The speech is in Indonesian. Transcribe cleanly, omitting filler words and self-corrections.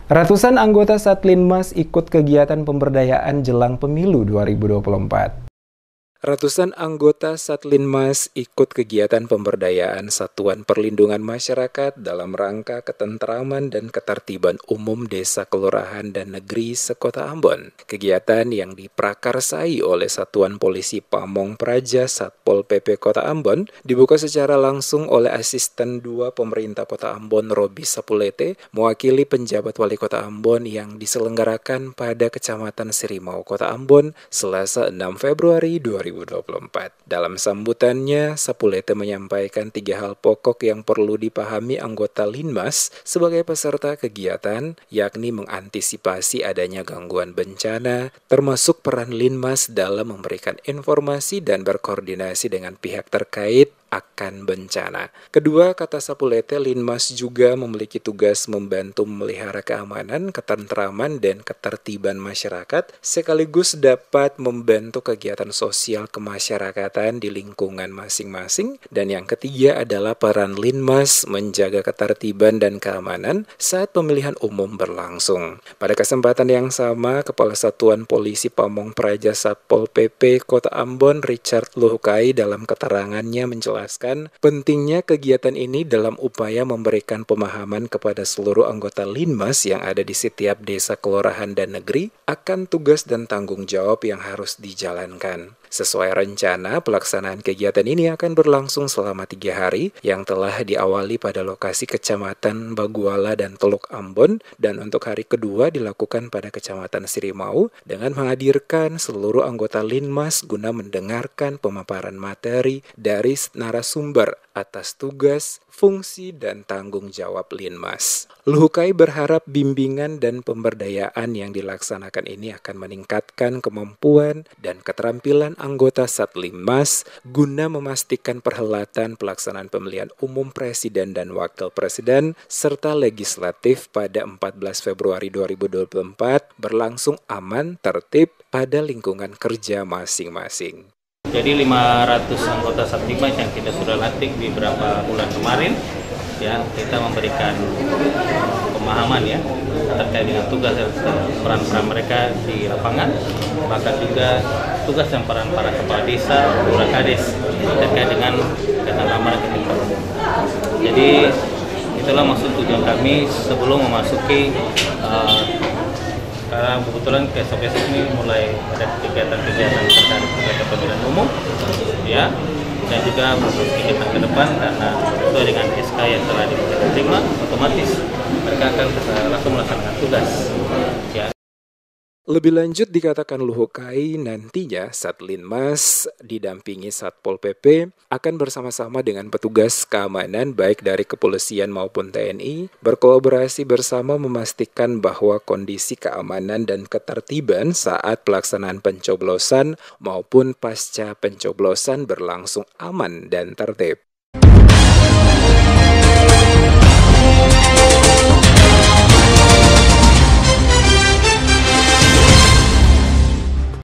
Ratusan anggota Satlinmas ikut kegiatan pemberdayaan jelang pemilu 2024. Ratusan anggota Satlinmas ikut kegiatan pemberdayaan Satuan Perlindungan Masyarakat dalam rangka ketentraman dan ketertiban umum Desa Kelurahan dan Negeri Sekota Ambon. Kegiatan yang diprakarsai oleh Satuan Polisi Pamong Praja Satpol PP Kota Ambon dibuka secara langsung oleh Asisten 2 Pemerintah Kota Ambon Robi Sapulete mewakili penjabat Wali Kota Ambon yang diselenggarakan pada Kecamatan Sirimau Kota Ambon Selasa 6 Februari 2024. Dalam sambutannya, Sapulete menyampaikan 3 hal pokok yang perlu dipahami anggota Linmas sebagai peserta kegiatan, yakni mengantisipasi adanya gangguan bencana, termasuk peran Linmas dalam memberikan informasi dan berkoordinasi dengan pihak terkait akan bencana. Kedua, kata Sapulete, Linmas juga memiliki tugas membantu memelihara keamanan, ketentraman, dan ketertiban masyarakat, sekaligus dapat membantu kegiatan sosial kemasyarakatan di lingkungan masing-masing. Dan yang ketiga adalah peran Linmas menjaga ketertiban dan keamanan saat pemilihan umum berlangsung. Pada kesempatan yang sama, Kepala Satuan Polisi Pamong Praja Satpol PP Kota Ambon Richard Luhukai dalam keterangannya menjelaskan pentingnya kegiatan ini dalam upaya memberikan pemahaman kepada seluruh anggota Linmas yang ada di setiap desa, kelurahan, dan negeri akan tugas dan tanggung jawab yang harus dijalankan. Sesuai rencana, pelaksanaan kegiatan ini akan berlangsung selama 3 hari yang telah diawali pada lokasi Kecamatan Baguala dan Teluk Ambon, dan untuk hari kedua dilakukan pada Kecamatan Sirimau dengan menghadirkan seluruh anggota Linmas guna mendengarkan pemaparan materi dari narasumber atas tugas, fungsi, dan tanggung jawab Linmas. Luhukai berharap bimbingan dan pemberdayaan yang dilaksanakan ini akan meningkatkan kemampuan dan keterampilan anggota Satlinmas guna memastikan perhelatan pelaksanaan pemilihan umum presiden dan wakil presiden serta legislatif pada 14 Februari 2024 berlangsung aman, tertib pada lingkungan kerja masing-masing. Jadi 500 anggota Satlinmas yang kita sudah latih di beberapa bulan kemarin, ya, kita memberikan pemahaman ya terkait dengan tugas dan peran-peran mereka di lapangan, bahkan juga tugas dan peran para kepala desa, lurah kades terkait dengan ketentraman dan ketertiban umum. Jadi itulah maksud tujuan kami sebelum memasuki karena kebetulan besok-besok ini mulai ada kegiatan-kegiatan terkait pemilihan umum, ya, dan juga kegiatan ke depan karena sesuai dengan SK yang telah diterima, otomatis mereka akan langsung melaksanakan tugas, ya. Lebih lanjut dikatakan Luhukai, nantinya Satlinmas didampingi Satpol PP akan bersama-sama dengan petugas keamanan baik dari kepolisian maupun TNI berkolaborasi bersama memastikan bahwa kondisi keamanan dan ketertiban saat pelaksanaan pencoblosan maupun pasca pencoblosan berlangsung aman dan tertib.